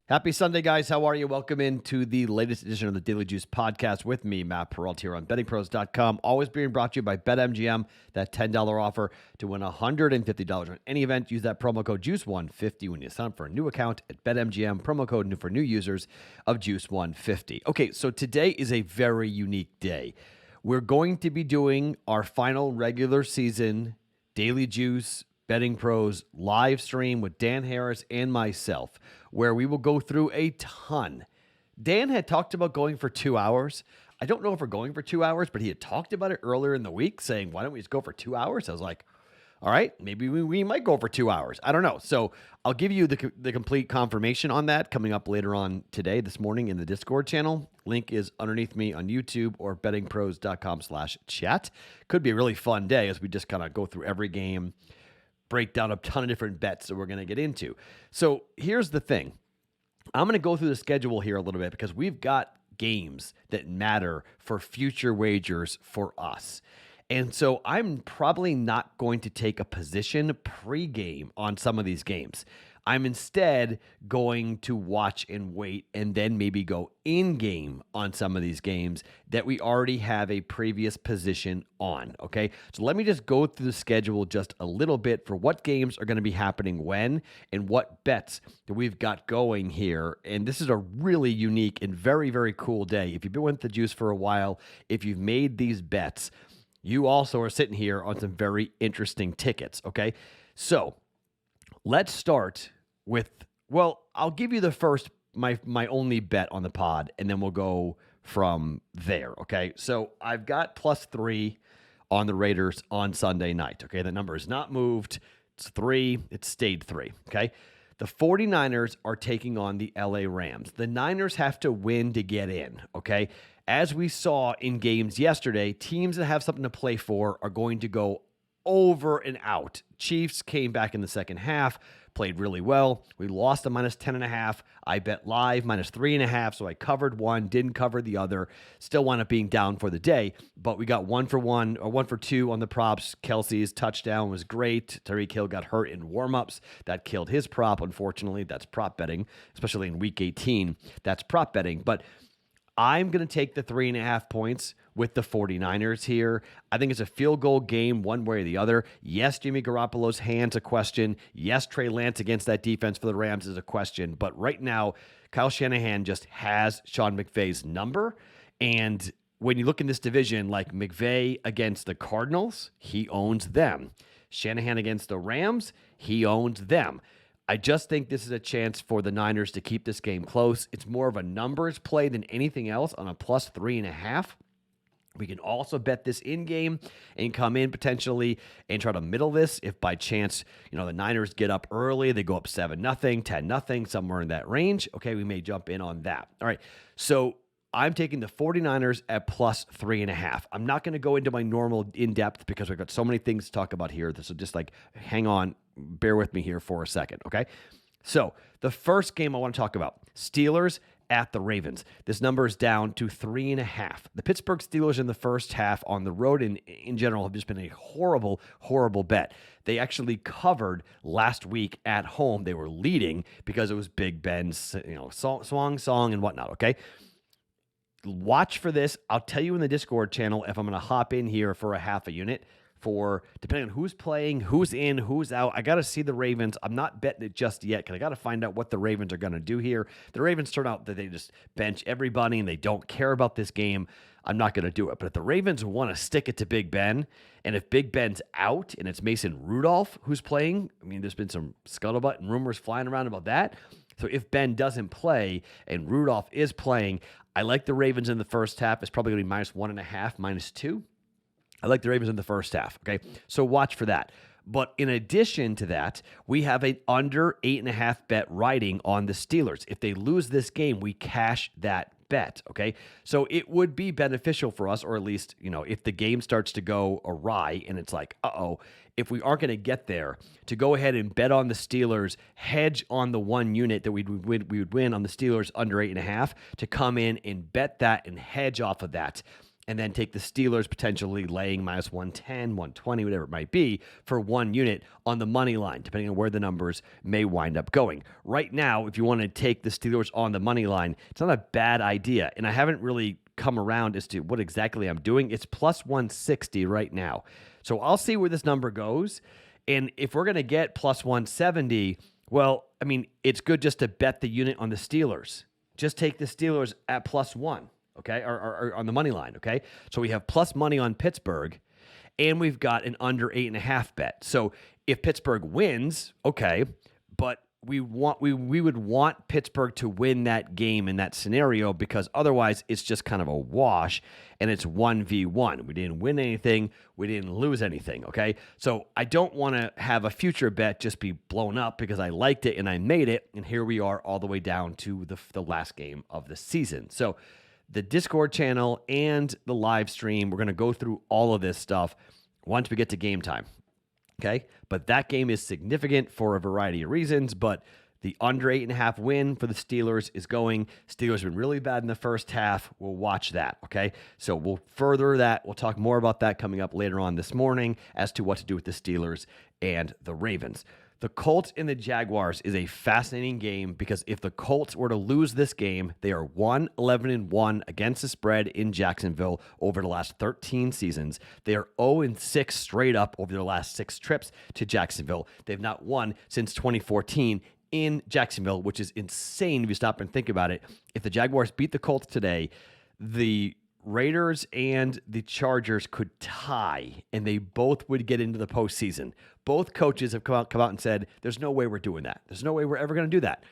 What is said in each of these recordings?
Happy Sunday, guys. How are you? Welcome into the latest edition of the Daily Juice podcast with me, Matt Peralta, here on BettingPros.com. Always being brought to you by BetMGM. That $10 offer to win $150 on any event. Use that promo code JUICE150 when you sign up for a new account at BetMGM. Promo code for new users of JUICE150. Okay, so today is a very unique day. We're going to be doing our final regular season Daily Juice Betting Pros live stream with Dan Harris and myself, where we will go through a ton. Dan had talked about going for 2 hours. I don't know if we're going for 2 hours, but he had talked about it earlier in the week, saying, why don't we just go for 2 hours? I was like, all right, maybe we might go for 2 hours. I don't know. So I'll give you the complete confirmation on that coming up later on today, this morning in the Discord channel. Link is underneath me on YouTube or bettingpros.com/chat. Could be a really fun day as we just kind of go through every game, break down a ton of different bets that we're going to get into. So here's the thing. I'm going to go through the schedule here a little bit because we've got games that matter for future wagers for us. And so I'm probably not going to take a position pre-game on some of these games. I'm instead going to watch and wait and then maybe go in-game on some of these games that we already have a previous position on, okay? So let me just go through the schedule just a little bit for what games are going to be happening when and what bets that we've got going here. And this is a really unique and very, very cool day. If you've been with the Juice for a while, if you've made these bets, you also are sitting here on some very interesting tickets, okay? So let's start with, well, I'll give you the first, my only bet on the pod, and then we'll go from there, okay? So I've got +3 on the Raiders on Sunday night, okay? The number is not moved. It's 3. It stayed 3, okay? The 49ers are taking on the LA Rams. The Niners have to win to get in, okay? As we saw in games yesterday, teams that have something to play for are going to go over and out. Chiefs came back in the second half, played really well. We lost a -10.5. I bet live -3.5, so I covered one, didn't cover the other. Still wound up being down for the day, but we got 1 for 1 or 1 for 2 on the props. Kelsey's touchdown was great. Tyreek Hill got hurt in warmups. That killed his prop, unfortunately. That's prop betting, especially in Week 18. That's prop betting, but I'm going to take the 3.5 points with the 49ers here. I think it's a field goal game one way or the other. Yes, Jimmy Garoppolo's hand's a question. Yes, Trey Lance against that defense for the Rams is a question. But right now, Kyle Shanahan just has Sean McVay's number. And when you look in this division, like McVay against the Cardinals, he owns them. Shanahan against the Rams, he owns them. I just think this is a chance for the Niners to keep this game close. It's more of a numbers play than anything else on a +3.5. We can also bet this in-game and come in potentially and try to middle this if by chance, the Niners get up early, they go up 7-0, 10-0, somewhere in that range. Okay, we may jump in on that. All right, so I'm taking the 49ers at +3.5. I'm not going to go into my normal in-depth because we've got so many things to talk about here. So just hang on, bear with me here for a second, okay? So the first game I want to talk about, Steelers at the Ravens. This number is down to 3.5. The Pittsburgh Steelers in the first half on the road in general have just been a horrible, horrible bet. They actually covered last week at home. They were leading because it was Big Ben's, song and whatnot, okay? Watch for this. I'll tell you in the Discord channel if I'm going to hop in here for a half a unit for depending on who's playing, who's in, who's out. I got to see the Ravens. I'm not betting it just yet because I got to find out what the Ravens are going to do here. The Ravens turn out that they just bench everybody and they don't care about this game. I'm not going to do it. But if the Ravens want to stick it to Big Ben, and if Big Ben's out and it's Mason Rudolph who's playing, there's been some scuttlebutt and rumors flying around about that. So if Ben doesn't play and Rudolph is playing, I like the Ravens in the first half. It's probably going to be -1.5, -2. I like the Ravens in the first half, okay? So watch for that. But in addition to that, we have an under 8.5 bet riding on the Steelers. If they lose this game, we cash that bet, okay? So it would be beneficial for us, or at least, if the game starts to go awry and it's like, if we aren't going to get there, to go ahead and bet on the Steelers, hedge on the 1 unit that we would win on the Steelers under 8.5, to come in and bet that and hedge off of that. and then take the Steelers potentially laying minus 110, 120, whatever it might be, for 1 unit on the money line, depending on where the numbers may wind up going. Right now, if you want to take the Steelers on the money line, it's not a bad idea. And I haven't really come around as to what exactly I'm doing. It's plus 160 right now. So I'll see where this number goes. And if we're going to get plus 170, well, I mean, it's good just to bet the unit on the Steelers. Just take the Steelers at plus 1, okay, or on the money line, okay? So we have plus money on Pittsburgh, and we've got an under 8.5 bet. So if Pittsburgh wins, okay, but we would want Pittsburgh to win that game in that scenario, because otherwise it's just kind of a wash and it's 1v1. We didn't win anything. We didn't lose anything, okay? So I don't want to have a future bet just be blown up because I liked it and I made it, and here we are all the way down to the last game of the season. So the Discord channel and the live stream, we're going to go through all of this stuff once we get to game time. Okay, but that game is significant for a variety of reasons, but the under 8.5 win for the Steelers is going. Steelers have been really bad in the first half. We'll watch that, okay? So we'll further that. We'll talk more about that coming up later on this morning as to what to do with the Steelers and the Ravens. The Colts and the Jaguars is a fascinating game because if the Colts were to lose this game, they are 1-11-1 against the spread in Jacksonville over the last 13 seasons. They are 0-6 straight up over their last 6 trips to Jacksonville. They've not won since 2014 in Jacksonville, which is insane if you stop and think about it. If the Jaguars beat the Colts today, the Raiders and the Chargers could tie, and they both would get into the postseason. Both coaches have come out and said, there's no way we're doing that. There's no way we're ever going to do that.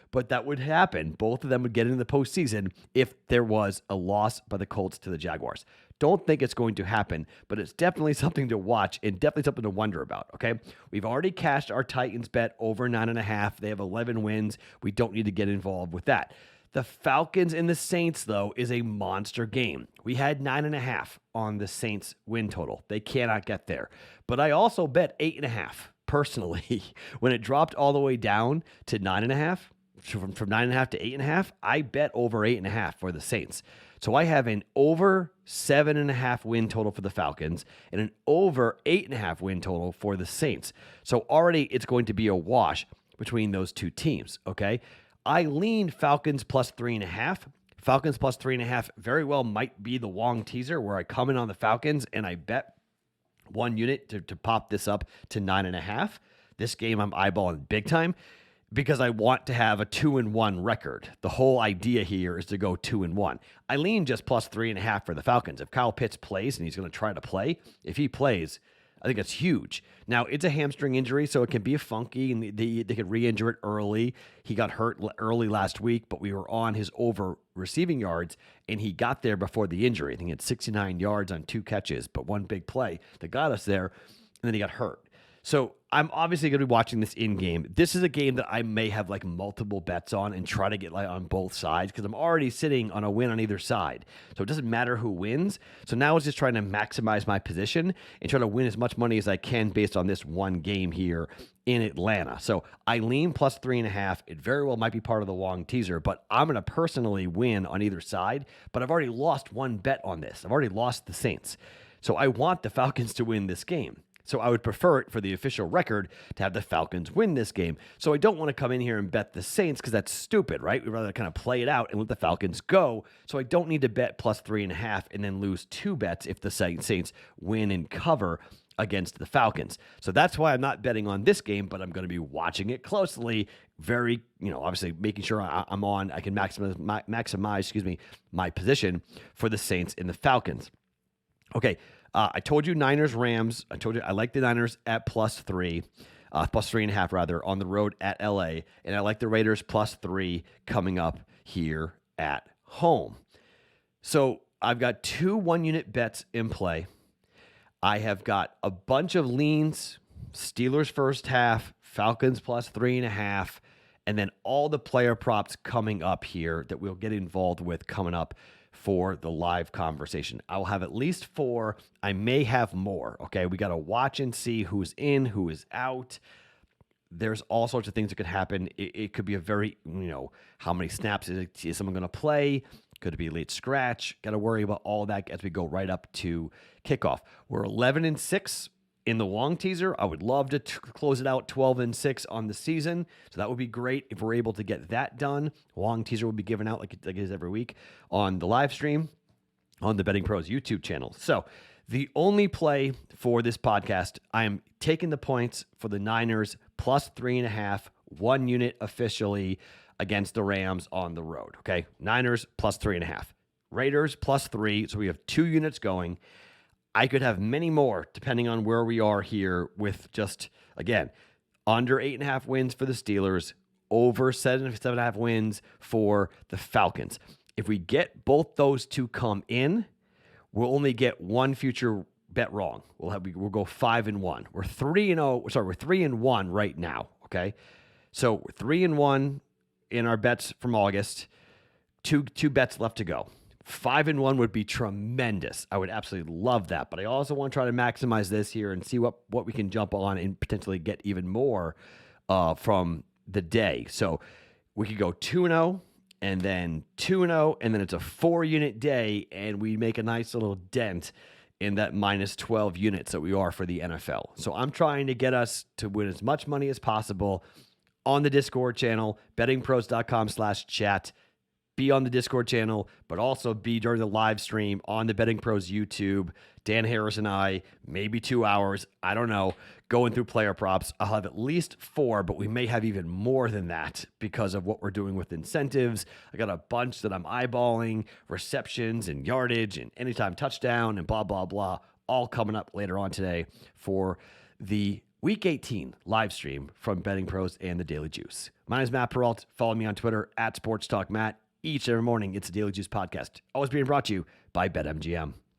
But that would happen. Both of them would get into the postseason if there was a loss by the Colts to the Jaguars. Don't think it's going to happen, but it's definitely something to watch and definitely something to wonder about, okay? We've already cashed our Titans bet over 9.5. They have 11 wins. We don't need to get involved with that. The Falcons and the Saints, though, is a monster game. We had 9.5 on the Saints win total. They cannot get there. But I also bet 8.5, personally. When it dropped all the way down to 9.5, from 9.5 to 8.5, I bet over 8.5 for the Saints. So I have an over 7.5 win total for the Falcons and an over 8.5 win total for the Saints. So already it's going to be a wash between those two teams, okay? I leaned Falcons plus 3.5. Falcons plus 3.5 very well might be the Wong teaser where I come in on the Falcons and I bet 1 unit to pop this up to 9.5. This game I'm eyeballing big time because I want to have a 2-1 record. The whole idea here is to go 2-1. I lean just plus 3.5 for the Falcons. If Kyle Pitts plays, and he's going to try to play, if he plays, I think it's huge. Now, it's a hamstring injury, so it can be funky, and they could re-injure it early. He got hurt early last week, but we were on his over receiving yards, and he got there before the injury. I think he had 69 yards on 2 catches, but 1 big play that got us there, and then he got hurt. So I'm obviously going to be watching this in-game. This is a game that I may have like multiple bets on and try to get like on both sides because I'm already sitting on a win on either side. So it doesn't matter who wins. So now it's just trying to maximize my position and try to win as much money as I can based on this one game here in Atlanta. So I lean plus 3.5. It very well might be part of the Wong teaser, but I'm going to personally win on either side. But I've already lost 1 bet on this. I've already lost the Saints. So I want the Falcons to win this game. So I would prefer it for the official record to have the Falcons win this game. So I don't want to come in here and bet the Saints because that's stupid, right? We'd rather kind of play it out and let the Falcons go. So I don't need to bet plus 3.5 and then lose 2 bets if the Saints win and cover against the Falcons. So that's why I'm not betting on this game, but I'm going to be watching it closely. Very, obviously making sure I'm on. I can maximize my position for the Saints and the Falcons. Okay. I told you Niners, Rams. I told you I like the Niners at plus 3, plus 3.5 rather, on the road at LA. And I like the Raiders plus 3 coming up here at home. So I've got 2 1-unit bets in play. I have got a bunch of leans, Steelers first half, Falcons plus 3.5, and then all the player props coming up here that we'll get involved with coming up for the live conversation. I'll have at least 4. I may have more. Okay. We got to watch and see who's in, who is out. There's all sorts of things that could happen. It could be a very, how many snaps is someone going to play? Could it be late scratch? Got to worry about all that as we go right up to kickoff. We're 11-6 in the long teaser. I would love to close it out 12-6 on the season. So that would be great if we're able to get that done. Long teaser will be given out like it is every week on the live stream on the Betting Pros YouTube channel. So the only play for this podcast, I am taking the points for the Niners plus 3.5, 1 unit officially against the Rams on the road. Okay. Niners plus 3.5, Raiders plus 3. So we have 2 units going. I could have many more depending on where we are here with just, again, under 8.5 wins for the Steelers, over 7.5 wins for the Falcons. If we get both those two come in, we'll only get one future bet wrong. We'll go 5-1. We're 3-0. Sorry, we're 3-1 right now. Okay, so we're 3-1 in our bets from August. Two bets left to go. 5-1 would be tremendous. I would absolutely love that. But I also want to try to maximize this here and see what we can jump on and potentially get even more from the day. So we could go 2-0 and then 2-0, and then it's a 4-unit day, and we make a nice little dent in that minus 12 units that we are for the NFL. So I'm trying to get us to win as much money as possible on the Discord channel, bettingpros.com/chat. Be on the Discord channel, but also be during the live stream on the Betting Pros YouTube. Dan Harris and I, maybe 2 hours, I don't know, going through player props. I'll have at least 4, but we may have even more than that because of what we're doing with incentives. I got a bunch that I'm eyeballing, receptions and yardage and anytime touchdown and blah, blah, blah, all coming up later on today for the Week 18 live stream from Betting Pros and the Daily Juice. My name is Matt Peralt. Follow me on Twitter @SportsTalkMatt. Each and every morning, it's a Daily Juice podcast. Always being brought to you by BetMGM.